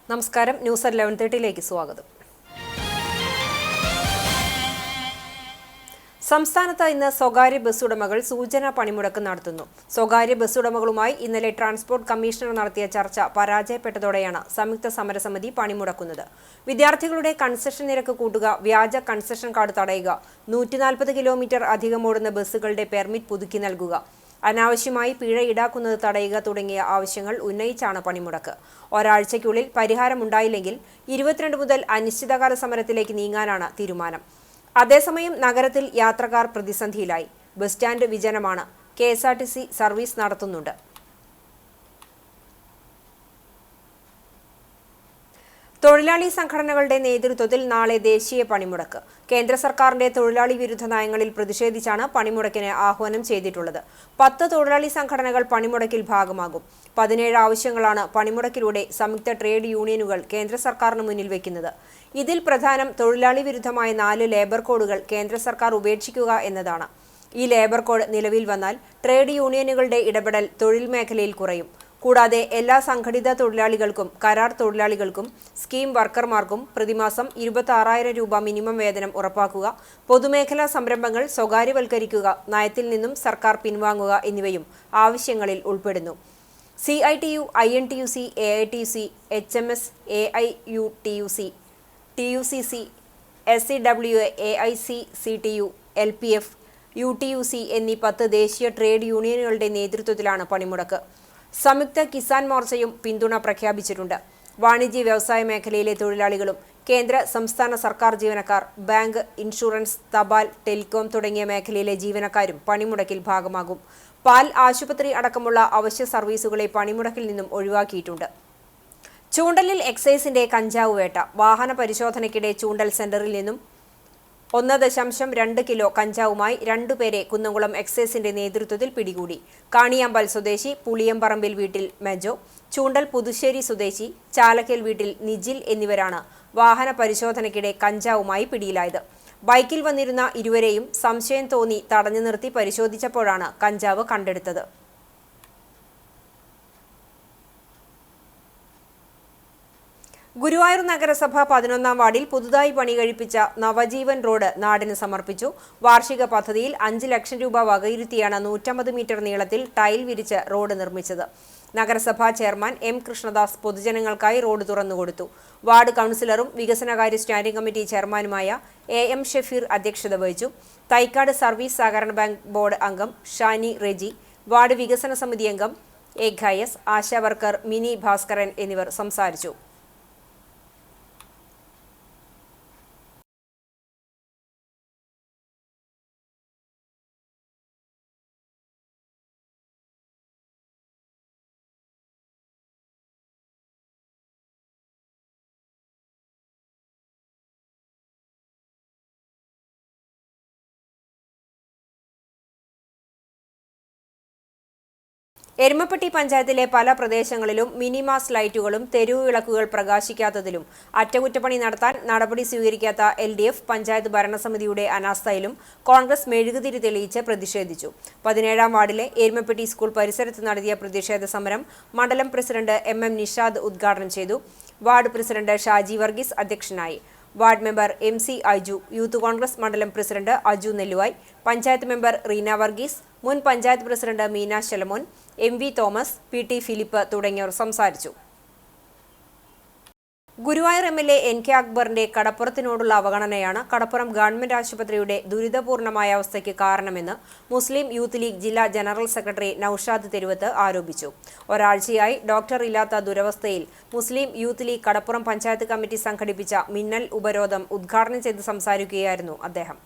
നമസ്കാരം. ന്യൂസ് 11:30 സ്വാഗതം. സംസ്ഥാനത്ത് ഇന്ന് സ്വകാര്യ ബസ് ഉടമകൾ സൂചനാ പണിമുടക്ക് നടത്തുന്നു. സ്വകാര്യ ബസ് ഉടമകളുമായി ഇന്നലെ ട്രാൻസ്പോർട്ട് കമ്മീഷണർ നടത്തിയ ചർച്ച പരാജയപ്പെട്ടതോടെയാണ് സംയുക്ത സമരസമിതി പണിമുടക്കുന്നത്. വിദ്യാർത്ഥികളുടെ കൺസെഷൻ നിരക്ക് കൂട്ടുക, വ്യാജ കൺസെഷൻ കാർഡ് തടയുക, 140 കിലോമീറ്റർ അധികം ഓടുന്ന ബസ്സുകളുടെ പെർമിറ്റ് പുതുക്കി നൽകുക, അനാവശ്യമായി പിഴ ഈടാക്കുന്നത് തടയുക തുടങ്ങിയ ആവശ്യങ്ങൾ ഉന്നയിച്ചാണ് പണിമുടക്ക്. ഒരാഴ്ചയ്ക്കുള്ളിൽ പരിഹാരമുണ്ടായില്ലെങ്കിൽ 22 മുതൽ അനിശ്ചിതകാല സമരത്തിലേക്ക് നീങ്ങാനാണ് തീരുമാനം. അതേസമയം നഗരത്തിൽ യാത്രക്കാർ പ്രതിസന്ധിയിലായി. ബസ് സ്റ്റാൻഡ് വിജനമാണ്. KSRTC സർവീസ് നടത്തുന്നുണ്ട്. തൊഴിലാളി സംഘടനകളുടെ നേതൃത്വത്തിൽ നാളെ ദേശീയ പണിമുടക്ക്. കേന്ദ്ര സർക്കാരിന്റെ തൊഴിലാളി വിരുദ്ധ നയങ്ങളിൽ പ്രതിഷേധിച്ചാണ് പണിമുടക്കിന് ആഹ്വാനം ചെയ്തിട്ടുള്ളത്. 10 തൊഴിലാളി സംഘടനകൾ പണിമുടക്കിൽ ഭാഗമാകും. 17 ആവശ്യങ്ങളാണ് പണിമുടക്കിലൂടെ സംയുക്ത ട്രേഡ് യൂണിയനുകൾ കേന്ദ്ര സർക്കാരിന് മുന്നിൽ വയ്ക്കുന്നത്. ഇതിൽ പ്രധാനം തൊഴിലാളി വിരുദ്ധമായ 4 ലേബർ കോഡുകൾ കേന്ദ്ര സർക്കാർ ഉപേക്ഷിക്കുക എന്നതാണ്. ഈ ലേബർ കോഡ് നിലവിൽ വന്നാൽ ട്രേഡ് യൂണിയനുകളുടെ ഇടപെടൽ തൊഴിൽ മേഖലയിൽ കുറയും. കൂടാതെ എല്ലാ സംഘടിത തൊഴിലാളികൾക്കും കരാർ തൊഴിലാളികൾക്കും സ്കീം വർക്കർമാർക്കും പ്രതിമാസം 26,000 രൂപ മിനിമം വേതനം ഉറപ്പാക്കുക, പൊതുമേഖലാ സംരംഭങ്ങൾ സ്വകാര്യവൽക്കരിക്കുക, നയത്തിൽ നിന്നും സർക്കാർ പിൻവാങ്ങുക എന്നിവയും ആവശ്യങ്ങളിൽ ഉൾപ്പെടുന്നു. CITU, INTUC, AITUC, HMS, AIUTUC, TUCC, SCWA, AICCTU, LPF, UTUC എന്നീ 10 ദേശീയ ട്രേഡ് യൂണിയനുകളുടെ നേതൃത്വത്തിലാണ് പണിമുടക്ക്. സംയുക്ത കിസാൻ മോർച്ചയും പിന്തുണ പ്രഖ്യാപിച്ചിട്ടുണ്ട്. വാണിജ്യ വ്യവസായ മേഖലയിലെ തൊഴിലാളികളും കേന്ദ്ര സംസ്ഥാന സർക്കാർ ജീവനക്കാർ, ബാങ്ക്, ഇൻഷുറൻസ്, തപാൽ, ടെലികോം തുടങ്ങിയ മേഖലയിലെ ജീവനക്കാരും പണിമുടക്കിൽ ഭാഗമാകും. പാൽ, ആശുപത്രി അടക്കമുള്ള അവശ്യ സർവീസുകളെ പണിമുടക്കിൽ നിന്നും ഒഴിവാക്കിയിട്ടുണ്ട്. ചൂണ്ടലിൽ എക്സൈസിന്റെ കഞ്ചാവ് വേട്ട. വാഹന പരിശോധനയ്ക്കിടെ ചൂണ്ടൽ സെന്ററിൽ നിന്നും 1.2 കിലോ കഞ്ചാവുമായി 2 പേരെ കുന്നംകുളം എക്സൈസിന്റെ നേതൃത്വത്തിൽ പിടികൂടി. കാണിയാമ്പൽ സ്വദേശി പുളിയമ്പറമ്പിൽ വീട്ടിൽ മെജോ, ചൂണ്ടൽ പുതുശ്ശേരി സ്വദേശി ചാലക്കൽ വീട്ടിൽ നിജിൽ എന്നിവരാണ് വാഹന പരിശോധനയ്ക്കിടെ കഞ്ചാവുമായി പിടിയിലായത്. ബൈക്കിൽ വന്നിരുന്ന ഇരുവരെയും സംശയം തോന്നി തടഞ്ഞു നിർത്തി പരിശോധിച്ചപ്പോഴാണ് കഞ്ചാവ് കണ്ടെടുത്തത്. ഗുരുവായൂർ നഗരസഭ 11-ാം വാർഡിൽ പുതുതായി പണി കഴിപ്പിച്ച നവജീവൻ റോഡ് നാടിന് സമർപ്പിച്ചു. വാർഷിക പദ്ധതിയിൽ 5 ലക്ഷം രൂപ വകയിരുത്തിയാണ് 150 മീറ്റർ നീളത്തിൽ ടൈൽ വിരിച്ച് റോഡ് നിർമ്മിച്ചത്. നഗരസഭാ ചെയർമാൻ M. കൃഷ്ണദാസ് പൊതുജനങ്ങൾക്കായി റോഡ് തുറന്നുകൊടുത്തു. വാർഡ് കൗൺസിലറും വികസനകാര്യ സ്റ്റാൻഡിംഗ് കമ്മിറ്റി ചെയർമാനുമായ AM ഷഫീർ അധ്യക്ഷത വഹിച്ചു. തൈക്കാട് സർവീസ് സഹകരണ ബാങ്ക് ബോർഡ് അംഗം ഷാനി റെജി, വാർഡ് വികസന സമിതി അംഗം AGS, ആശാവർക്കർ മിനി ഭാസ്കരൻ എന്നിവർ സംസാരിച്ചു. എരുമപ്പെട്ടി പഞ്ചായത്തിലെ പല പ്രദേശങ്ങളിലും മിനിമാസ് ലൈറ്റുകളും തെരുവ് വിളക്കുകൾ പ്രകാശിക്കാത്തതിലും അറ്റകുറ്റപ്പണി നടത്താൻ നടപടി സ്വീകരിക്കാത്ത LDF പഞ്ചായത്ത് ഭരണസമിതിയുടെ അനാസ്ഥയിലും കോൺഗ്രസ് മെഴുകുതിരി തെളിയിച്ച് പ്രതിഷേധിച്ചു. 17-ാം വാർഡിലെ എരുമപ്പെട്ടി സ്കൂൾ പരിസരത്ത് നടത്തിയ പ്രതിഷേധ സമരം മണ്ഡലം പ്രസിഡന്റ് MM നിഷാദ് ഉദ്ഘാടനം ചെയ്തു. വാർഡ് പ്രസിഡന്റ് ഷാജി വർഗീസ് അധ്യക്ഷനായി. Ward member MC Aju, youth Congress മണ്ഡലം പ്രസിഡന്റ് അജു നെല്ലുവായ്, പഞ്ചായത്ത് മെമ്പർ റീന വർഗീസ്, മുൻ panchayat president Meena Shalamon, MV Thomas, PT Philip തുടങ്ങിയവർ സംസാരിച്ചു. ഗുരുവായൂർ MLA NK അക്ബറിന്റെ കടപ്പുറത്തിനോടുള്ള അവഗണനയാണ് കടപ്പുറം ഗവൺമെന്റ് ആശുപത്രിയുടെ ദുരിതപൂർണമായ അവസ്ഥയ്ക്ക് കാരണമെന്ന് മുസ്ലിം യൂത്ത് ലീഗ് ജില്ലാ ജനറൽ സെക്രട്ടറി നൌഷാദ് തെരുവത്ത് ആരോപിച്ചു. ഒരാഴ്ചയായി ഡോക്ടർ ഇല്ലാത്ത ദുരവസ്ഥയിൽ മുസ്ലിം youth league Kadappuram panchayat committee സംഘടിപ്പിച്ച മിന്നൽ ഉപരോധം ഉദ്ഘാടനം ചെയ്ത് സംസാരിക്കുകയായിരുന്നു അദ്ദേഹം.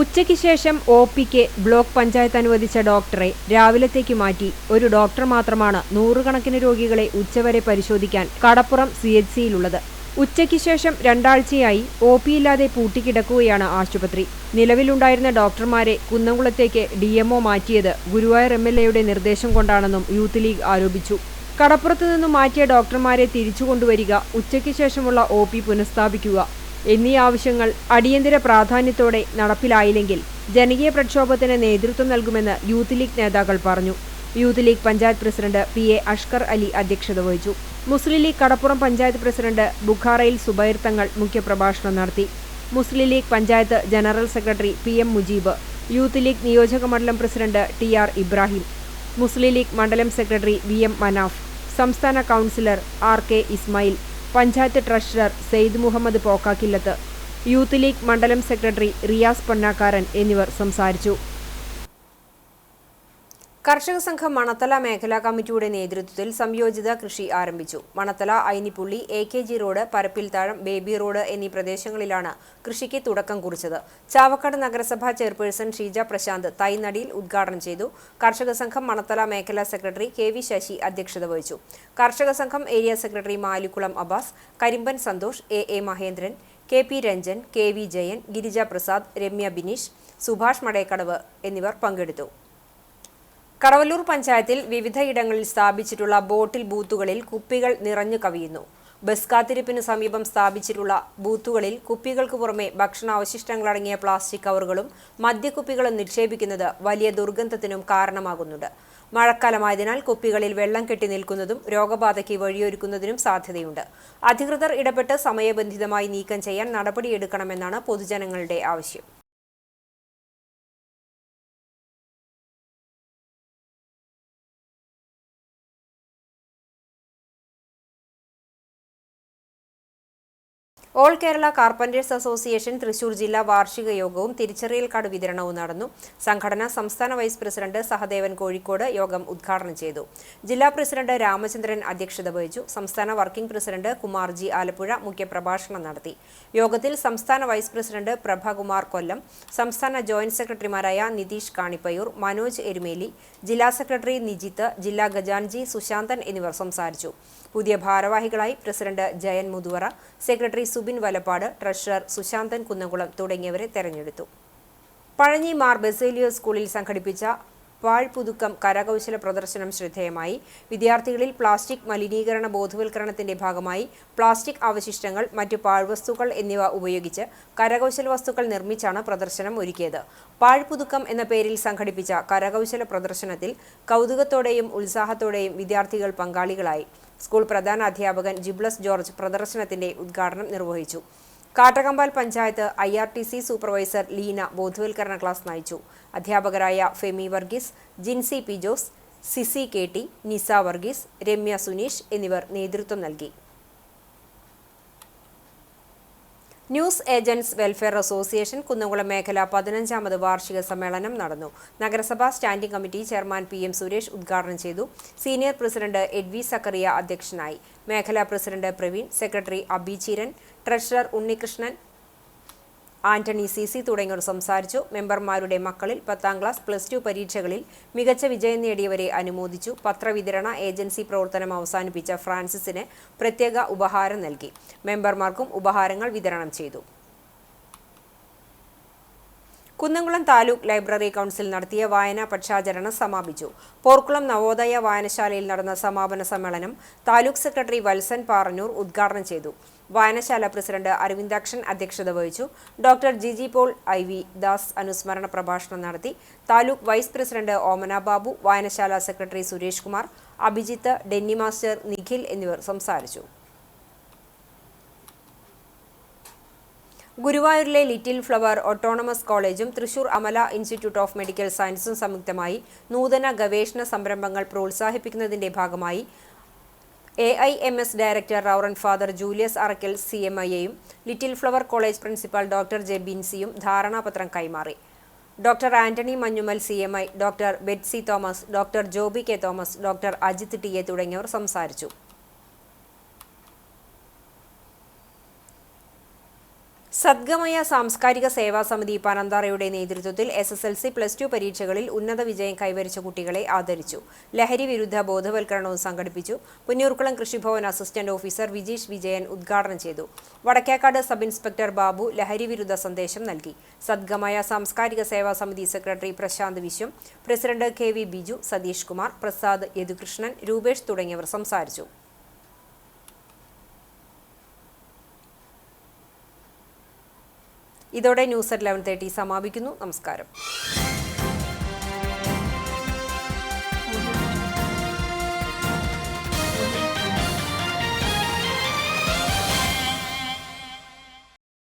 ഉച്ചയ്ക്ക് ശേഷം OPക്ക് ബ്ലോക്ക് പഞ്ചായത്ത് അനുവദിച്ച ഡോക്ടറെ രാവിലത്തേക്ക് മാറ്റി. ഒരു ഡോക്ടർ മാത്രമാണ് 100 കണക്കിന് രോഗികളെ ഉച്ചവരെ പരിശോധിക്കാൻ കടപ്പുറം CHCയിലുള്ളത്. ഉച്ചയ്ക്ക് ശേഷം 2 ആഴ്ചയായി OP ഇല്ലാതെ പൂട്ടിക്കിടക്കുകയാണ് ആശുപത്രി. നിലവിലുണ്ടായിരുന്ന ഡോക്ടർമാരെ കുന്നംകുളത്തേക്ക് DMO മാറ്റിയത് ഗുരുവായൂർ MLAയുടെ നിർദ്ദേശം കൊണ്ടാണെന്നും യൂത്ത് ലീഗ് ആരോപിച്ചു. കടപ്പുറത്തു നിന്നും മാറ്റിയ ഡോക്ടർമാരെ തിരിച്ചുകൊണ്ടുവരിക, ഉച്ചയ്ക്ക് ശേഷമുള്ള OP പുനഃസ്ഥാപിക്കുക എന്നീ ആവശ്യങ്ങൾ അടിയന്തര പ്രാധാന്യത്തോടെ നടപ്പിലായില്ലെങ്കിൽ ജനകീയ പ്രക്ഷോഭത്തിന് നേതൃത്വം നൽകുമെന്ന് യൂത്ത് ലീഗ് നേതാക്കൾ പറഞ്ഞു. Youth league panchayat president PA Ashkar Ali അധ്യക്ഷത വഹിച്ചു. മുസ്ലിം ലീഗ് കടപ്പുറം പഞ്ചായത്ത് പ്രസിഡന്റ് ബുഖാറയിൽ സുബൈർ തങ്ങൾ മുഖ്യപ്രഭാഷണം നടത്തി. Muslim league panchayat general secretary PM Mujeeb, youth league നിയോജക മണ്ഡലം president TR Ibrahim, Muslim league മണ്ഡലം സെക്രട്ടറി VM മനാഫ്, സംസ്ഥാന councillor RK Ismail, panchayat treasurer Sayed Muhammad Pokkakkillath, youth league മണ്ഡലം സെക്രട്ടറി റിയാസ് പൊന്നാക്കാരൻ എന്നിവർ സംസാരിച്ചു. കർഷക സംഘം മണത്തല മേഖലാ കമ്മിറ്റിയുടെ നേതൃത്വത്തിൽ സംയോജിത കൃഷി ആരംഭിച്ചു. Manathala, Ainippulli, AKG road, Parappilthazham, baby road എന്നീ പ്രദേശങ്ങളിലാണ് കൃഷിക്ക് തുടക്കം കുറിച്ചത്. ചാവക്കാട് നഗരസഭാ ചെയർപേഴ്സൺ ഷീജ പ്രശാന്ത് തൈനടിയിൽ ഉദ്ഘാടനം ചെയ്തു. കർഷക സംഘം മണത്തല മേഖലാ സെക്രട്ടറി KV ശശി അധ്യക്ഷത വഹിച്ചു. കർഷക സംഘം area secretary Malikkulam Abbas, Karimban Santhosh, AA Mahendran, KP Ranjan, KV Jayan, Girija Prasad, Ramya Bineesh, Subhash Madekkadavu എന്നിവർ പങ്കെടുത്തു. കടവല്ലൂർ പഞ്ചായത്തിൽ വിവിധയിടങ്ങളിൽ സ്ഥാപിച്ചിട്ടുള്ള ബോട്ടിൽ ബൂത്തുകളിൽ കുപ്പികൾ നിറഞ്ഞു കവിയുന്നു. ബസ് കാത്തിരിപ്പിന് സമീപം സ്ഥാപിച്ചിട്ടുള്ള ബൂത്തുകളിൽ കുപ്പികൾക്ക് പുറമെ ഭക്ഷണാവശിഷ്ടങ്ങളടങ്ങിയ പ്ലാസ്റ്റിക് കവറുകളും മദ്യക്കുപ്പികളും നിക്ഷേപിക്കുന്നത് വലിയ ദുർഗന്ധത്തിനും കാരണമാകുന്നുണ്ട്. മഴക്കാലമായതിനാൽ കുപ്പികളിൽ വെള്ളം കെട്ടി നിൽക്കുന്നതും രോഗബാധയ്ക്ക് വഴിയൊരുക്കുന്നതിനും സാധ്യതയുണ്ട്. അധികൃതർ ഇടപെട്ട് സമയബന്ധിതമായി നീക്കം ചെയ്യാൻ നടപടിയെടുക്കണമെന്നാണ് പൊതുജനങ്ങളുടെ ആവശ്യം. All Kerala carpenters association Thrissur ജില്ലാ വാർഷിക യോഗവും തിരിച്ചറിയൽ കാർഡ് വിതരണവും നടന്നു. സംഘടന സംസ്ഥാന വൈസ് പ്രസിഡന്റ് സഹദേവൻ കോഴിക്കോട് യോഗം ഉദ്ഘാടനം ചെയ്തു. ജില്ലാ പ്രസിഡന്റ് രാമചന്ദ്രൻ അധ്യക്ഷത വഹിച്ചു. സംസ്ഥാന വർക്കിംഗ് പ്രസിഡന്റ് കുമാർജി ആലപ്പുഴ മുഖ്യപ്രഭാഷണം നടത്തി. യോഗത്തിൽ സംസ്ഥാന വൈസ് പ്രസിഡന്റ് പ്രഭകുമാർ കൊല്ലം, സംസ്ഥാന ജോയിന്റ് സെക്രട്ടറിമാരായ നിതീഷ് കാണിപ്പയൂർ, മനോജ് എരുമേലി, ജില്ലാ സെക്രട്ടറി നിജിത്ത്, ജില്ലാ ഖജാൻജി സുശാന്തൻ എന്നിവർ സംസാരിച്ചു. പുതിയ ഭാരവാഹികളായി president Jayan Muthuvara, secretary Subin Valappad, treasurer Sushanthan Kunnamkulam തുടങ്ങിയവരെ തെരഞ്ഞെടുത്തു. പഴഞ്ഞി മാർ ബസേലിയോസ് സ്കൂളിൽ സംഘടിപ്പിച്ച പാഴ്പുതുക്കം കരകൗശല പ്രദർശനം ശ്രദ്ധേയമായി. വിദ്യാർത്ഥികളിൽ പ്ലാസ്റ്റിക് മലിനീകരണ ബോധവൽക്കരണത്തിന്റെ ഭാഗമായി പ്ലാസ്റ്റിക് അവശിഷ്ടങ്ങൾ, മറ്റു പാഴ്വസ്തുക്കൾ എന്നിവ ഉപയോഗിച്ച് കരകൗശല വസ്തുക്കൾ നിർമ്മിച്ചാണ് പ്രദർശനം ഒരുക്കിയത്. പാഴ്പുതുക്കം എന്ന പേരിൽ സംഘടിപ്പിച്ച കരകൗശല പ്രദർശനത്തിൽ കൗതുകത്തോടെയും ഉത്സാഹത്തോടെയും വിദ്യാർത്ഥികൾ പങ്കാളികളായി. സ്കൂൾ പ്രധാന അധ്യാപകൻ ജിബ്ലസ് ജോർജ് പ്രദർശനത്തിന്റെ ഉദ്ഘാടനം നിർവഹിച്ചു. കാട്ടകമ്പാൽ പഞ്ചായത്ത് IRTC സൂപ്പർവൈസർ ലീന ബോധവൽക്കരണ ക്ലാസ് നയിച്ചു. അധ്യാപകരായ ഫെമി വർഗീസ്, ജിൻസി പി ജോസ്, സിസി KT, നിസ വർഗീസ്, രമ്യ സുനീഷ് എന്നിവർ നേതൃത്വം നൽകി. News agents welfare association Kunnamkulam മേഖല 15ാമത് വാർഷിക സമ്മേളനം നടന്നു. നഗരസഭാ standing committee chairman PM Suresh ഉദ്ഘാടനം ചെയ്തു. സീനിയർ പ്രസിഡന്റ് എഡ്വി സക്കറിയ അധ്യക്ഷനായി. മേഖലാ president Praveen, secretary Abicheeran, treasurer Unnikrishnan, Antony CC തുടങ്ങിയവർ സംസാരിച്ചു. മെമ്പർമാരുടെ മക്കളിൽ 10ാം ക്ലാസ്, +2 പരീക്ഷകളിൽ മികച്ച വിജയം നേടിയവരെ അനുമോദിച്ചു. പത്രവിതരണ ഏജൻസി പ്രവർത്തനം അവസാനിപ്പിച്ച ഫ്രാൻസിസിന് പ്രത്യേക ഉപഹാരം നൽകി. മെമ്പർമാർക്കും ഉപഹാരങ്ങൾ വിതരണം ചെയ്തു. കുന്നംകുളം താലൂക്ക് ലൈബ്രറി കൗൺസിൽ നടത്തിയ വായനാ പക്ഷാചരണം സമാപിച്ചു. പോർക്കുളം നവോദയ വായനശാലയിൽ നടന്ന സമാപന സമ്മേളനം താലൂക്ക് സെക്രട്ടറി വത്സൻ പാറന്നൂർ ഉദ്ഘാടനം ചെയ്തു. വായനശാല പ്രസിഡന്റ് അരവിന്ദാക്ഷൻ അധ്യക്ഷത വഹിച്ചു. Doctor Giji Paul IV Das അനുസ്മരണ പ്രഭാഷണം നടത്തി. താലൂക്ക് വൈസ് പ്രസിഡന്റ് ഓമന ബാബു, വായനശാല സെക്രട്ടറി സുരേഷ് കുമാർ, അഭിജിത്ത്, ഡെന്നി മാസ്റ്റർ, നിഖിൽ എന്നിവർ സംസാരിച്ചു. ഗുരുവായൂരിലെ ലിറ്റിൽ ഫ്ലവർ ഓട്ടോണമസ് കോളേജും Thrissur Amala institute of medical സയൻസും സംയുക്തമായി നൂതന ഗവേഷണ സംരംഭങ്ങൾ പ്രോത്സാഹിപ്പിക്കുന്നതിന്റെ ഭാഗമായി AIMS director reverend father Julius Arakkal CMIയെയും little flower college principal doctor J ബിൻസിയും ധാരണാപത്രം കൈമാറി. Doctor Antony Manjummal CMI, doctor Betsy Thomas, doctor Joby K Thomas, doctor Ajith TA തുടങ്ങിയവർ സംസാരിച്ചു. സദ്ഗമയ സാംസ്കാരിക സേവാ സമിതി പനന്താറയുടെ നേതൃത്വത്തിൽ SSLC +2 പരീക്ഷകളിൽ ഉന്നത വിജയം കൈവരിച്ച കുട്ടികളെ ആദരിച്ചു. ലഹരി വിരുദ്ധ ബോധവൽക്കരണവും സംഘടിപ്പിച്ചു. പുന്നൂർക്കുളം കൃഷിഭവൻ അസിസ്റ്റന്റ് ഓഫീസർ വിജീഷ് വിജയൻ ഉദ്ഘാടനം ചെയ്തു. വടക്കേക്കാട് സബ് ഇൻസ്പെക്ടർ ബാബു ലഹരി വിരുദ്ധ സന്ദേശം നൽകി. സദ്ഗമയ സാംസ്കാരിക സേവാ സമിതി സെക്രട്ടറി പ്രശാന്ത് വിശ്വം, പ്രസിഡന്റ് KV ബിജു, സതീഷ് കുമാർ, പ്രസാദ്, യദുകൃഷ്ണൻ, രൂപേഷ് തുടങ്ങിയവർ സംസാരിച്ചു. ഇതോടെ ന്യൂസ് at 11:30 സമാപിക്കുന്നു. നമസ്കാരം.